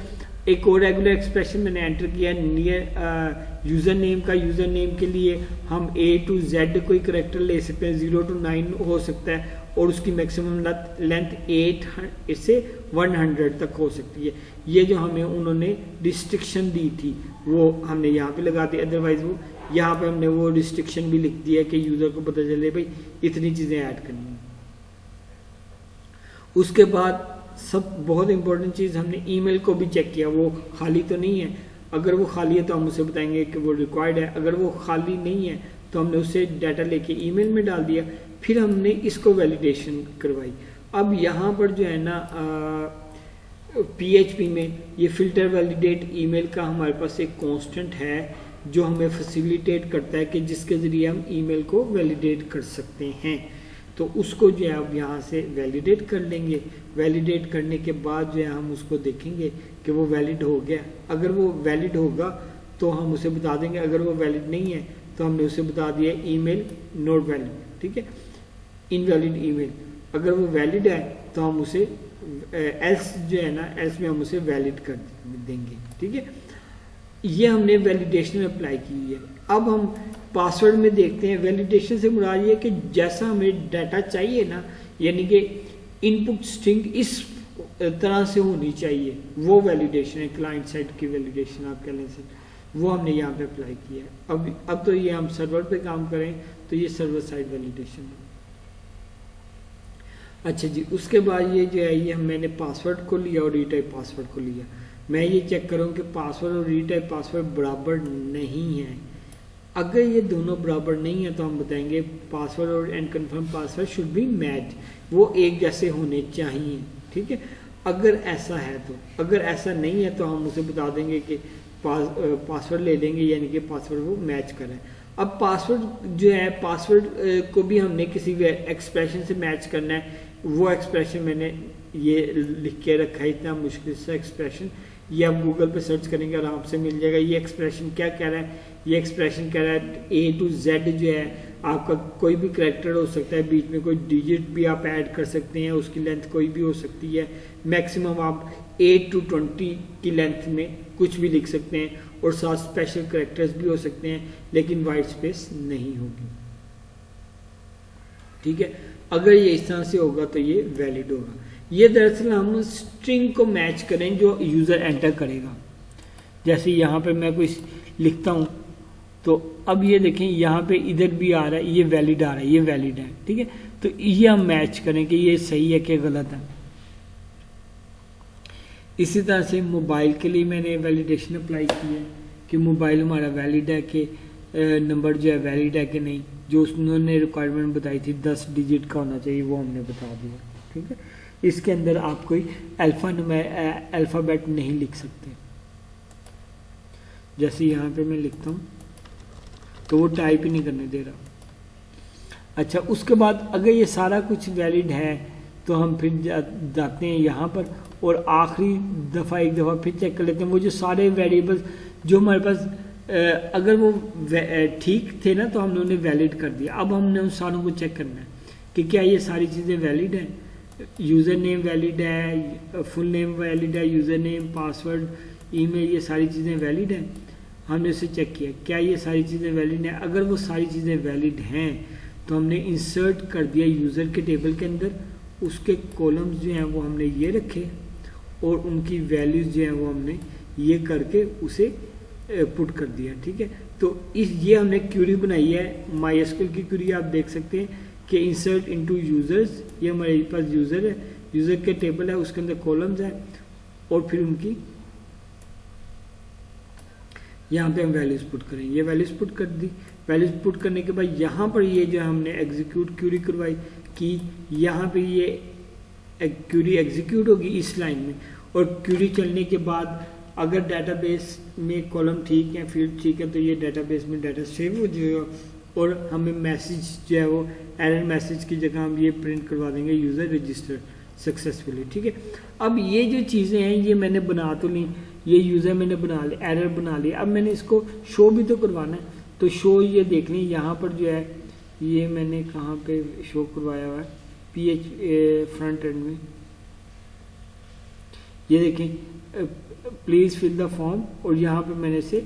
Speaker 1: एक और रेगुलर एक्सप्रेशन मैंने एंटर किया नियर यूज़र नेम का। यूज़र नेम के लिए हम A to Z कोई करेक्टर ले सकते हैं, 0 to 9 हो सकता है, और उसकी मैक्सिमम लेंथ 8 से 100 तक हो सकती है। ये जो हमें उन्होंने रिस्ट्रिक्शन दी थी वो हमने यहाँ पे लगा दी। अदरवाइज वो यहाँ पे हमने वो रिस्ट्रिक्शन भी लिख दिया कि यूज़र को पता चले भाई इतनी चीज़ें ऐड करनी है। उसके बाद सब बहुत इंपॉर्टेंट चीज़, हमने ईमेल को भी चेक किया, वो खाली तो नहीं है। अगर वो खाली है तो हम उसे बताएंगे कि वो रिक्वायर्ड है। अगर वो खाली नहीं है तो हमने उससे डाटा लेके ईमेल में डाल दिया। फिर हमने इसको वैलिडेशन करवाई। अब यहाँ पर जो है ना PHP में ये फिल्टर वैलिडेट ईमेल का हमारे पास एक कांस्टेंट है जो हमें फैसिलिटेट करता है कि जिसके ज़रिए हम ईमेल को वैलिडेट कर सकते हैं। तो उसको जो है अब यहाँ से वैलिडेट कर लेंगे। वैलिडेट करने के बाद जो है हम उसको देखेंगे कि वो वैलिड हो गया। अगर वो वैलिड होगा तो हम उसे बता देंगे, अगर वो वैलिड नहीं है तो हमने उसे बता दिया ईमेल नॉट वैलिड, ठीक है, इनवैलिड ईमेल। अगर वो वैलिड है तो हम उसे एल्स जो है ना, एल्स में हम उसे वैलिड कर देंगे, ठीक है। ये हमने वैलिडेशन अप्लाई की है। अब हम पासवर्ड में देखते हैं। वैलिडेशन से मुराद ये कि जैसा हमें डाटा चाहिए ना, यानी कि इनपुट स्ट्रिंग इस तरह से होनी चाहिए, वो वैलिडेशन है। क्लाइंट साइड की वैलिडेशन आप कह लें सर, वो हमने यहाँ पे अप्लाई किया है। अब तो ये हम सर्वर पे काम करें तो ये सर्वर साइड वैलिडेशन है। अच्छा जी, उसके बाद ये जो है ये मैंने पासवर्ड को लिया और रीटाइप पासवर्ड को लिया। मैं ये चेक करूँ कि पासवर्ड और रीटाइप पासवर्ड बराबर नहीं है। अगर ये दोनों बराबर नहीं है तो हम बताएंगे पासवर्ड और and confirm password should be match, वो एक जैसे होने चाहिए, ठीक है। अगर ऐसा है तो, अगर ऐसा नहीं है तो हम उसे बता देंगे कि पासवर्ड ले लेंगे, यानी कि पासवर्ड वो मैच करें। अब पासवर्ड जो है, पासवर्ड को भी हमने किसी एक्सप्रेशन से मैच करना है। वो एक्सप्रेशन मैंने ये लिख के रखा है, इतना मुश्किल सा एक्सप्रेशन। ये आप गूगल पे सर्च करेंगे आराम से मिल जाएगा। ये एक्सप्रेशन क्या कह रहा है, ये एक्सप्रेशन कह रहा है A to Z जो है आपका कोई भी कैरेक्टर हो सकता है, बीच में कोई डिजिट भी आप ऐड कर सकते हैं, उसकी लेंथ कोई भी हो सकती है। मैक्सिमम आप 8 to 20 की लेंथ में कुछ भी लिख सकते हैं, और साथ स्पेशल कैरेक्टर्स भी हो सकते हैं, लेकिन वाइट स्पेस नहीं होगी, ठीक है। अगर ये इस तरह से होगा तो ये वैलिड होगा। ये दरअसल हम स्ट्रिंग को मैच करें जो यूज़र एंटर करेगा। जैसे यहाँ पे मैं कुछ लिखता हूँ तो अब ये देखें यहाँ पे इधर भी आ रहा है, ये वैलिड आ रहा है, ये वैलिड है, ठीक है। तो ये हम मैच करें कि ये सही है कि गलत है। इसी तरह से मोबाइल के लिए मैंने वैलिडेशन अप्लाई की है कि मोबाइल हमारा वैलिड है कि नंबर जो है वैलिड है कि नहीं। जो उन्होंने रिक्वायरमेंट बताई थी 10 डिजिट का होना चाहिए, वो हमने बता दिया। ठीक है, इसके अंदर आप कोई अल्फ़ाबेट नहीं लिख सकते। जैसे यहाँ पे मैं लिखता हूँ तो वो टाइप ही नहीं करने दे रहा। अच्छा, उसके बाद अगर ये सारा कुछ वैलिड है तो हम फिर जाते हैं यहाँ पर और आखिरी दफ़ा एक दफ़ा फिर चेक कर लेते हैं वो जो सारे वेरिएबल्स जो हमारे पास अगर वो ठीक थे ना तो हमने उन्हें वैलिड कर दिया। अब हमने उन सारों को चेक करना है कि क्या ये सारी चीज़ें वैलिड हैं। यूज़र नेम वैलिड है, फुल नेम वैलिड है, यूज़र नेम, पासवर्ड, ईमेल, ये सारी चीज़ें वैलिड हैं। हमने उसे चेक किया क्या ये सारी चीज़ें वैलिड हैं। अगर वो सारी चीज़ें वैलिड हैं तो हमने इंसर्ट कर दिया यूज़र के टेबल के अंदर। उसके कॉलम्स जो हैं वो हमने ये रखे और उनकी वैल्यूज़ जो हैं वो हमने ये करके उसे पुट कर दिया। ठीक है, तो ये हमने क्यूरी बनाई है MySQL की क्यूरी। आप देख सकते हैं कि इंसर्ट इनटू यूज़र्स, ये हमारे पास यूज़र है, यूज़र के टेबल है, उसके अंदर कॉलम्स है और फिर उनकी यहाँ पे हम वैल्यूज पुट करें। ये वैल्यूज पुट कर दी। वैल्यूज पुट करने के बाद यहाँ पर ये जो हमने एग्जीक्यूट क्यूरी करवाई कि यहाँ पे ये क्यूरी एग्जीक्यूट होगी इस लाइन में। और क्यूरी चलने के बाद अगर डाटाबेस में कॉलम ठीक है, फील्ड ठीक है, तो ये डाटाबेस में डाटा सेव हो जाएगा और हमें मैसेज जो है वो एरर मैसेज की जगह हम ये प्रिंट करवा देंगे यूज़र रजिस्टर्ड सक्सेसफुली। ठीक है, अब ये जो चीज़ें हैं ये मैंने बना तो ली, ये यूज़र मैंने बना लिया, एरर बना लिया। अब मैंने इसको शो भी तो करवाना है, तो शो ये देख लें यहाँ पर जो है ये मैंने कहाँ पे शो करवाया हुआ है, फ्रंट एंड में। ये देखें प्लीज़ फिल द फॉर्म और यहाँ पे मैंने इसे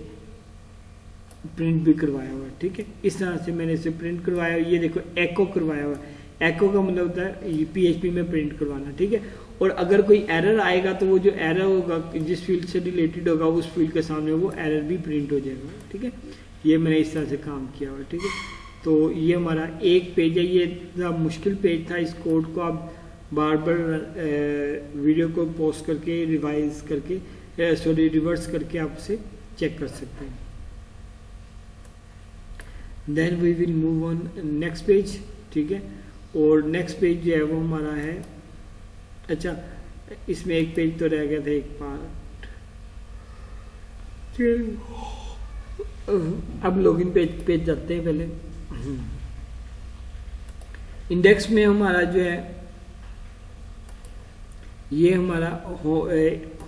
Speaker 1: प्रिंट भी करवाया हुआ है। ठीक है, इस तरह से मैंने इसे प्रिंट करवाया। ये देखो एको करवाया हुआ है। एको का मतलब होता है PHP में प्रिंट करवाना। ठीक है, और अगर कोई एरर आएगा तो वो जो एरर होगा जिस फील्ड से रिलेटेड होगा उस फील्ड के सामने वो एरर भी प्रिंट हो जाएगा। ठीक है, ये मैंने इस तरह से काम किया हुआ। ठीक है, तो ये हमारा एक पेज है। ये इतना मुश्किल पेज था, इस कोड को आप बार बार वीडियो को पॉज करके रिवाइज करके रिवर्स करके आप उसे चेक कर सकते हैं। Then we will move on next page. ठीक है, और नेक्स्ट पेज जो है वो हमारा है, अच्छा इसमें एक पेज तो रह गया था, एक पार्ट। अब लॉगिन पेज जाते हैं। पहले इंडेक्स में हमारा जो है ये हमारा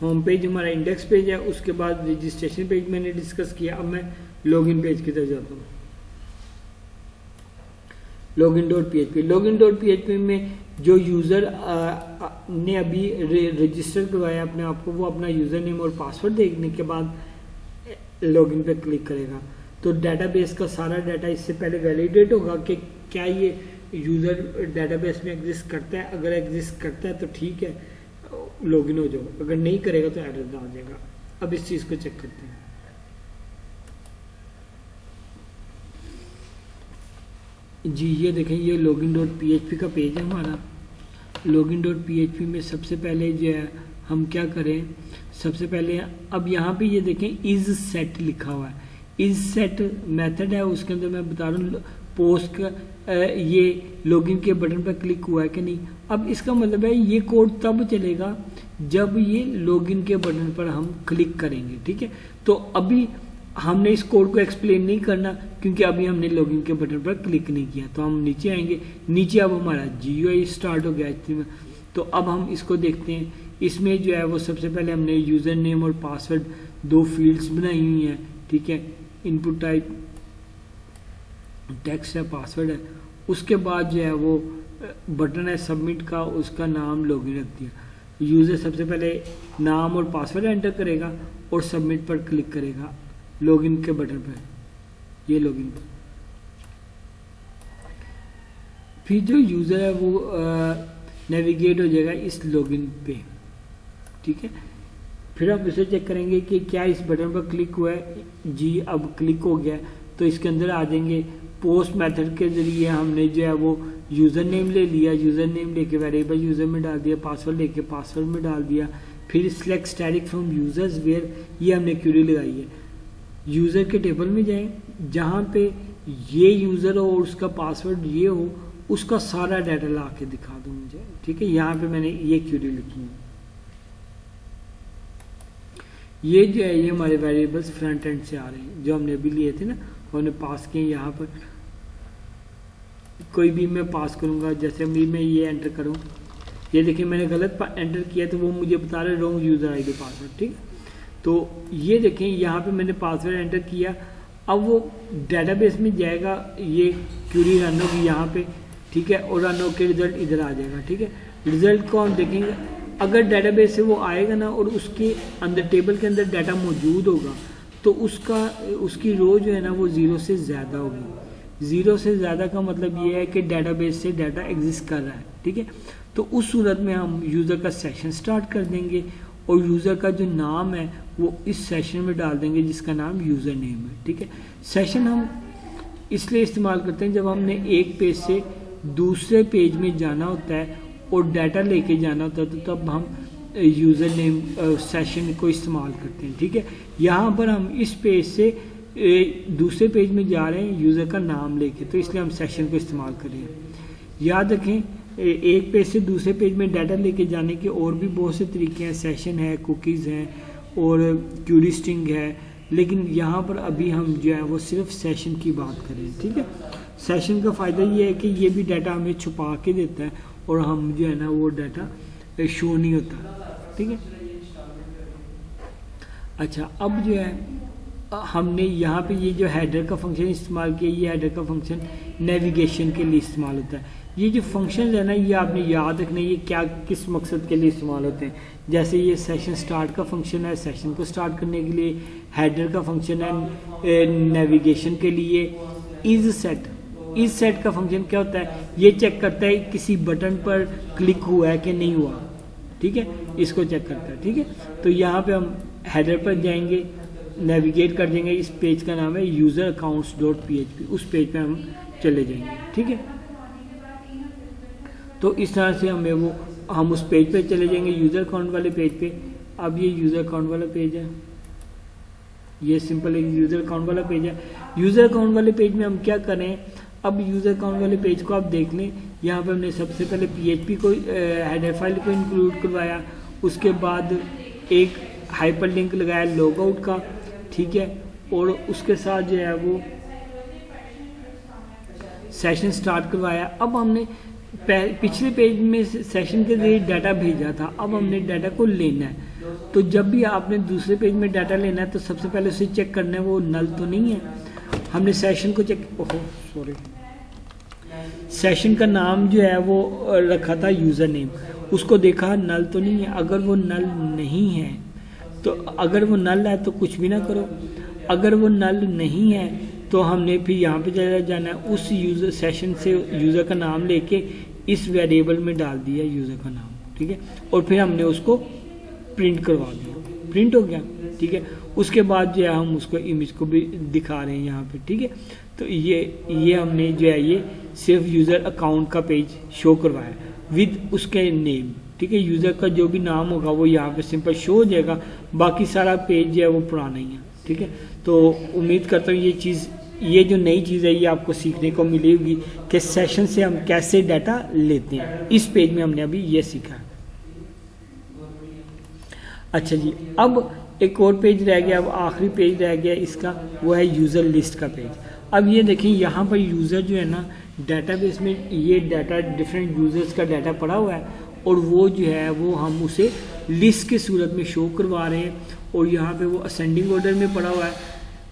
Speaker 1: होम पेज हमारा इंडेक्स पेज है। उसके बाद रजिस्ट्रेशन पेज मैंने डिस्कस किया। अब मैं लॉगिन पेज की तरफ जाता हूँ। login.php में जो यूज़र ने अभी रजिस्टर करवाया अपने आप को, वो अपना यूज़र नेम और पासवर्ड देखने के बाद लॉगिन पे क्लिक करेगा तो डाटाबेस का सारा डाटा इससे पहले वैलिडेट होगा कि क्या ये यूज़र डाटाबेस में एग्जिस्ट करता है। अगर एग्जिस्ट करता है तो ठीक है, लॉगिन हो जाओ। अगर नहीं करेगा तो एरर आ जाएगा। अब इस चीज़ को चेक करते हैं। जी ये देखें, ये login.php का पेज है हमारा। login.php में सबसे पहले जो है हम क्या करें, सबसे पहले अब यहाँ पे ये देखें इज सेट लिखा हुआ है। इज सेट मेथड है, उसके अंदर मैं बता रहा हूँ पोस्ट का ये लॉगिन के बटन पर क्लिक हुआ है कि नहीं। अब इसका मतलब है ये कोड तब चलेगा जब ये लॉगिन के बटन पर हम क्लिक करेंगे। ठीक है, तो अभी हमने इस कोड को एक्सप्लेन नहीं करना क्योंकि अभी हमने लॉगिन के बटन पर क्लिक नहीं किया। तो हम नीचे आएंगे, नीचे अब हमारा GUI स्टार्ट हो गया HTML। तो अब हम इसको देखते हैं। इसमें जो है वो सबसे पहले हमने यूज़र नेम और पासवर्ड 2 फील्ड्स बनाई हुई हैं। ठीक है, इनपुट टाइप टेक्स्ट है, पासवर्ड है। उसके बाद जो है वो बटन है सबमिट का, उसका नाम लॉगिन रख दिया। यूज़र सबसे पहले नाम और पासवर्ड एंटर करेगा और सबमिट पर क्लिक करेगा लॉगिन के बटन पर, ये लॉगिन पर। फिर जो यूज़र है वो नेविगेट हो जाएगा इस लॉगिन पे। ठीक है, फिर हम इसे चेक करेंगे कि क्या इस बटन पर क्लिक हुआ है। जी अब क्लिक हो गया, तो इसके अंदर आ जाएंगे। पोस्ट मेथड के जरिए हमने जो है वो यूज़र नेम ले लिया, यूज़र नेम लेके वेरिएबल यूज़र में डाल दिया, पासवर्ड लेके पासवर्ड में डाल दिया, फिर select static from users where, ये हमने क्यूरी लगाई है। यूज़र के टेबल में जाएं, जहाँ पे ये यूज़र हो और उसका पासवर्ड ये हो, उसका सारा डाटा ला के दिखा दो मुझे, ठीक है। यहाँ पे मैंने ये क्यूरी लिखी है। ये जो है ये हमारे वेरिएबल्स फ्रंट एंड से आ रहे हैं जो हमने अभी लिए थे ना, हमने पास किए। यहाँ पर कोई भी मैं पास करूँगा, जैसे अभी मैं ये एंटर करूँ, ये देखिए मैंने गलत एंटर किया तो वो मुझे बता रहा है रॉन्ग यूज़र आईडी पासवर्ड, ठीक है। तो ये देखें यहाँ पे मैंने पासवर्ड एंटर किया, अब वो डेटाबेस में जाएगा, ये क्यूरी रन होगी यहाँ पे, ठीक है, और रन होकर रिजल्ट इधर आ जाएगा, ठीक है। रिजल्ट को हम देखेंगे, अगर डेटाबेस से वो आएगा ना और उसके अंदर टेबल के अंदर डाटा मौजूद होगा तो उसकी रो जो है ना वो 0 से ज़्यादा होगी। 0 से ज़्यादा का मतलब ये है कि डेटाबेस से डाटा एग्जिस्ट कर रहा है, ठीक है। तो उस सूरत में हम यूज़र का सेशन स्टार्ट कर देंगे और यूज़र का जो नाम है वो इस सेशन में डाल देंगे जिसका नाम यूज़र नेम है, ठीक है। सेशन हम इसलिए इस्तेमाल करते हैं जब हमने एक पेज से दूसरे पेज में जाना होता है और डाटा लेके जाना होता है, तो तब हम यूज़र नेम सेशन को इस्तेमाल करते हैं, ठीक है। यहाँ पर हम इस पेज से दूसरे पेज में जा रहे हैं यूज़र का नाम लेके, तो इसलिए हम सेशन को इस्तेमाल कर रहे हैं। याद रखें, एक पेज से दूसरे पेज में डाटा लेके जाने के और भी बहुत से तरीके हैं, सेशन है, कुकीज़ हैं और क्यूरी स्ट्रिंग है, लेकिन यहाँ पर अभी हम जो है वो सिर्फ सेशन की बात करें, ठीक है। सेशन का फ़ायदा ये है कि ये भी डाटा हमें छुपा के देता है और हम जो है ना वो डाटा शो नहीं होता, ठीक है। अच्छा, अब जो है हमने यहाँ पे ये जो हेडर का फंक्शन इस्तेमाल किया, ये हेडर का फंक्शन नेविगेशन के लिए इस्तेमाल होता है। ये जो फंक्शन है ना, ये आपने याद रखना ये क्या किस मकसद के लिए इस्तेमाल होते हैं। जैसे ये सेशन स्टार्ट का फंक्शन है, सेशन को स्टार्ट करने के लिए। हेडर का फंक्शन है नेविगेशन के लिए। इज सेट का फंक्शन क्या होता है, ये चेक करता है किसी बटन पर क्लिक हुआ है कि नहीं हुआ, ठीक है, इसको चेक करता है, ठीक है। तो यहाँ पे हम हेडर पर जाएंगे, नेविगेट कर देंगे, इस पेज का नाम है यूज़र अकाउंट्स .php, उस पेज पे हम चले जाएंगे, ठीक है। तो इस तरह से हम उस पेज पे चले जाएंगे, यूज़र अकाउंट वाले पेज पे। अब ये यूज़र अकाउंट वाला पेज है, ये सिंपल एक यूज़र अकाउंट वाला पेज है। यूज़र अकाउंट वाले पेज में हम क्या करें, अब यूज़र अकाउंट वाले पेज को आप देख लें, यहाँ पे हमने सबसे पहले PHP को हेडर फाइल को इंक्लूड करवाया, उसके बाद एक हाइपरलिंक लगाया लॉगआउट का, ठीक है, और उसके साथ जो है वो सेशन स्टार्ट करवाया। अब हमने पिछले पेज में सेशन के जरिए डाटा भेजा था, अब हमने डाटा को लेना है। तो जब भी आपने दूसरे पेज में डाटा लेना है तो सबसे पहले उसे चेक करना है वो नल तो नहीं है। हमने सेशन को सेशन का नाम जो है वो रखा था यूज़र नेम, उसको देखा नल तो नहीं है। अगर वो नल नहीं है तो अगर वो नल है तो कुछ भी ना करो, अगर वो नल नहीं है तो हमने फिर यहाँ पे चला जाना है, उस यूज़र सेशन से यूज़र का नाम लेके इस वेरिएबल में डाल दिया यूज़र का नाम, ठीक है, और फिर हमने उसको प्रिंट करवा दिया, प्रिंट हो गया, ठीक है। उसके बाद जो है हम उसको इमेज को भी दिखा रहे हैं यहाँ पे, ठीक है। तो ये हमने जो है ये सिर्फ यूज़र अकाउंट का पेज शो करवाया विद उसके नेम, ठीक है। यूज़र का जो भी नाम होगा वो यहाँ पे सिंपल शो हो जाएगा, बाकी सारा पेज जो है वो पुराना ही है, ठीक है। तो उम्मीद करता हूँ ये जो नई चीज़ है ये आपको सीखने को मिलेगी कि सेशन से हम कैसे डाटा लेते हैं। इस पेज में हमने अभी ये सीखा। अच्छा जी, अब एक और पेज रह गया, अब आखिरी पेज रह गया इसका, वो है यूज़र लिस्ट का पेज। अब ये देखें यहाँ पर यूज़र जो है ना डेटाबेस में ये डाटा डिफरेंट यूज़र्स का डाटा पड़ा हुआ है और वो जो है वो हम उसे लिस्ट के सूरत में शो करवा रहे हैं, और यहाँ पे वो असेंडिंग ऑर्डर में पड़ा हुआ है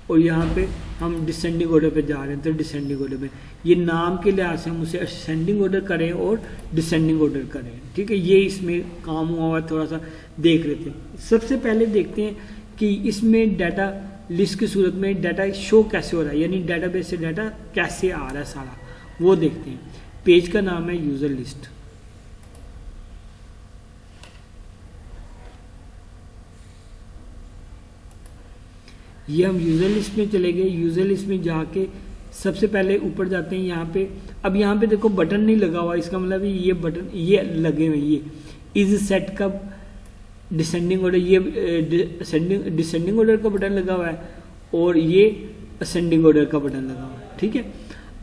Speaker 1: और यहाँ पे हम डिसेंडिंग ऑर्डर पे जा रहे हैं। तो डिसेंडिंग ऑर्डर में ये नाम के लिहाज से हम उसे असेंडिंग ऑर्डर करें और डिसेंडिंग ऑर्डर करें, ठीक है। ये इसमें काम हुआ हुआ थोड़ा सा देख लेते हैं। सबसे पहले देखते हैं कि इसमें डाटा लिस्ट की सूरत में डाटा शो कैसे हो रहा है, यानी डाटाबेस से डाटा कैसे आ रहा है सारा, वो देखते हैं। पेज का नाम है यूज़र लिस्ट। ये हम यूज़र लिस्ट में चले गए। यूज़र लिस्ट में जाके सबसे पहले ऊपर जाते हैं यहाँ पे। अब यहाँ पे देखो बटन नहीं लगा हुआ, इसका मतलब ये बटन ये लगे हुए, ये इज सेट का डिसेंडिंग ऑर्डर, ये डिसेंडिंग ऑर्डर का बटन लगा हुआ है और ये असेंडिंग ऑर्डर का बटन लगा हुआ है। ठीक है,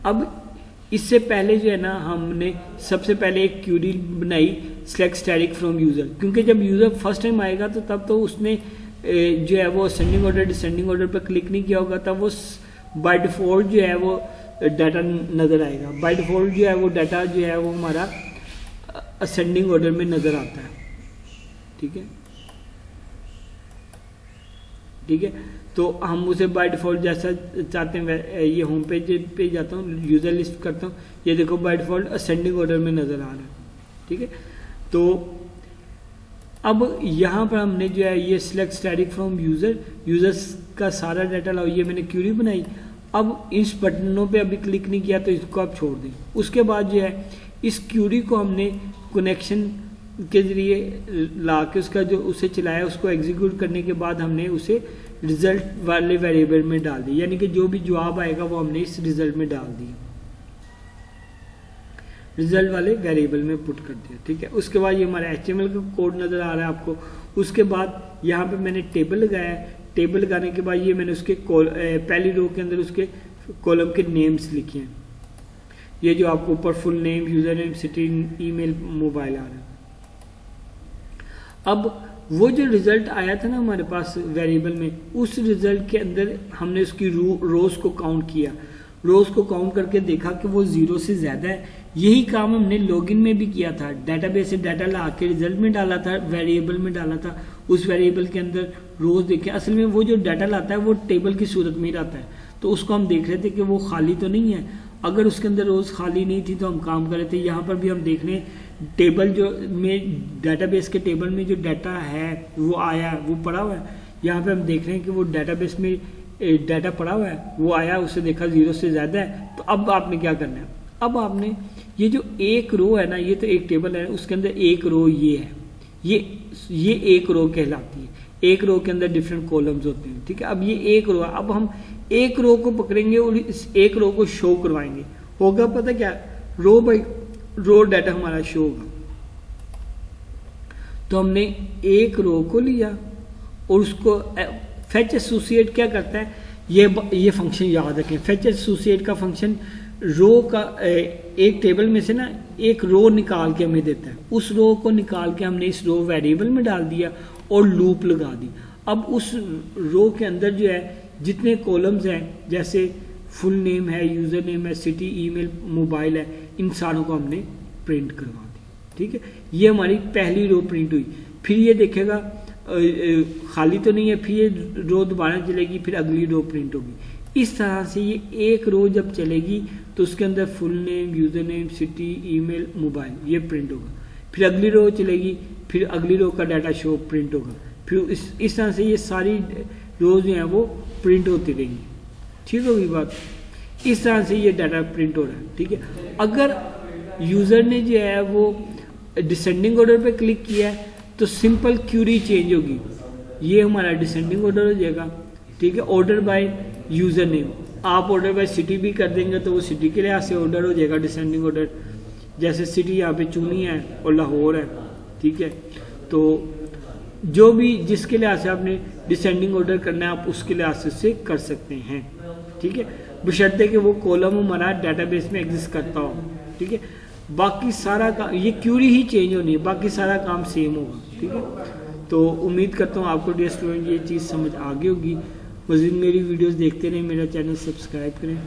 Speaker 1: अब इससे पहले जो है ना हमने सबसे पहले एक क्यूरी बनाई सेलेक्ट स्टैटिक फ्रॉम यूज़र, क्योंकि जब यूज़र फर्स्ट टाइम आएगा तो तब तो उसने जो है वो असेंडिंग ऑर्डर डिसेंडिंग ऑर्डर पर क्लिक नहीं किया होगा, तब वो बाय डिफ़ॉल्ट जो है वो डाटा नज़र आएगा। बाय डिफ़ॉल्ट जो है वो डाटा जो है वो हमारा असेंडिंग ऑर्डर में नज़र आता है। ठीक है, ठीक है, तो हम उसे बाय डिफ़ॉल्ट जैसा चाहते हैं, ये होम पेज पे जाता हूँ, यूज़र लिस्ट करता हूँ, ये देखो बाय डिफ़ॉल्ट असेंडिंग ऑर्डर में नज़र आ रहा है। ठीक है, तो अब यहाँ पर हमने जो है ये सिलेक्ट स्टैटिक फ्रॉम यूज़र्स का सारा डाटा लाओ, ये मैंने क्यूरी बनाई। अब इस बटनों पे अभी क्लिक नहीं किया तो इसको आप छोड़ दें। उसके बाद जो है इस क्यूरी को हमने कनेक्शन के ज़रिए ला के उसका जो उसे चलाया, उसको एग्जीक्यूट करने के बाद हमने उसे रिजल्ट वाले वेरिएबल में डाल दी, यानी कि जो भी जवाब आएगा वो हमने इस रिजल्ट में डाल दिया, रिजल्ट वाले वेरिएबल में पुट कर दिया। ठीक है, उसके बाद ये हमारा HTML का कोड नज़र आ रहा है आपको। उसके बाद यहाँ पे मैंने टेबल लगाया है, टेबल लगाने के बाद ये मैंने उसके पहली रो के अंदर उसके कॉलम के नेम्स लिखे हैं, ये जो आपको ऊपर full name, user name, city, email, mobile आ रहा है। अब वो जो रिजल्ट आया था ना हमारे पास वेरिएबल में, उस रिजल्ट के अंदर हमने उसकी रोज को काउंट किया, रोज को काउंट करके देखा कि वो 0 से ज़्यादा है। यही काम हमने लॉगिन में भी किया था, डाटाबेस से डाटा ला के रिजल्ट में डाला था, वेरिएबल में डाला था, उस वेरिएबल के अंदर रोज देखे। असल में वो जो डाटा लाता है वो टेबल की सूरत में ही रहता है, तो उसको हम देख रहे थे कि वो खाली तो नहीं है। अगर उसके अंदर रोज खाली नहीं थी तो हम काम कर रहे थे। यहाँ पर भी हम देख रहे हैं टेबल जो में डाटाबेस के टेबल में जो डाटा है वो आया, वो पड़ा हुआ है। यहाँ पे हम देख रहे हैं कि वो डाटाबेस में डाटा पड़ा हुआ है, वो आया, उसे देखा 0 से ज़्यादा है। तो अब आपने क्या करना है, अब आपने ये जो एक रो है ना, ये तो एक टेबल है, उसके अंदर एक रो ये है, ये एक रो कहलाती है। एक रो के अंदर डिफरेंट कॉलम्स होते हैं। ठीक है, अब ये एक रो है, अब हम एक रो को पकड़ेंगे और इस एक रो को शो करवाएंगे। होगा पता क्या, रो बाई रो डाटा हमारा शो होगा। तो हमने एक रो को लिया और उसको फेच एसोसिएट क्या करता है, ये फंक्शन याद रखें। फेच एसोसिएट का फंक्शन रो का एक टेबल में से ना एक रो निकाल के हमें देता है, उस रो को निकाल के हमने इस रो वेरिएबल में डाल दिया और लूप लगा दी। अब उस रो के अंदर जो है जितने कॉलम्स हैं, जैसे फुल नेम है, यूज़र नेम है, सिटी, ईमेल, मोबाइल है, इन सारों को हमने प्रिंट करवा दी। ठीक है, ये हमारी पहली रो प्रिंट हुई। फिर ये देखेगा खाली तो नहीं है, फिर ये रो दोबारा चलेगी, फिर अगली रो प्रिंट होगी। इस तरह से ये एक रो जब चलेगी तो उसके अंदर full name, user name, city, email, mobile ये प्रिंट होगा। फिर अगली रो चलेगी, फिर अगली रो का डाटा शो प्रिंट होगा। फिर इस तरह से ये सारी रोज जो हैं वो प्रिंट होती रहेंगी। ठीक होगी बात, इस तरह से ये डाटा प्रिंट हो रहा है। ठीक है, अगर यूज़र ने जो है वो डिसेंडिंग ऑर्डर पे क्लिक किया है तो सिंपल क्यूरी चेंज होगी, ये हमारा डिसेंडिंग ऑर्डर हो जाएगा। ठीक है, ऑर्डर बाय यूज़र नेम, आप ऑर्डर बाय सिटी भी कर देंगे तो वो सिटी के लिहाज से ऑर्डर हो जाएगा डिसेंडिंग ऑर्डर। जैसे सिटी यहाँ पे चुनी है और लाहौर है। ठीक है, तो जो भी जिसके लिहाज से आपने डिसेंडिंग ऑर्डर करना है आप उसके लिहाज से कर सकते हैं। ठीक है, बशर्ते कि वो कॉलम हमारा डाटाबेस में एग्जिस्ट करता हो। ठीक है, बाकी सारा काम, ये क्यूरी ही चेंज होनी है, बाकी सारा काम सेम होगा। ठीक है, तो उम्मीद करता हूँ आपको डियर स्टूडेंट ये चीज़ समझ आ गई होगी। मज़ीद मेरी वीडियोस देखते रहें, मेरा चैनल सब्सक्राइब करें,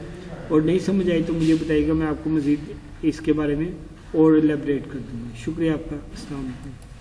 Speaker 1: और नहीं समझ आई तो मुझे बताइएगा, मैं आपको मज़ीद इसके बारे में और एलेबरेट कर दूँगा। शुक्रिया आपका। अस्सलाम वालेकुम।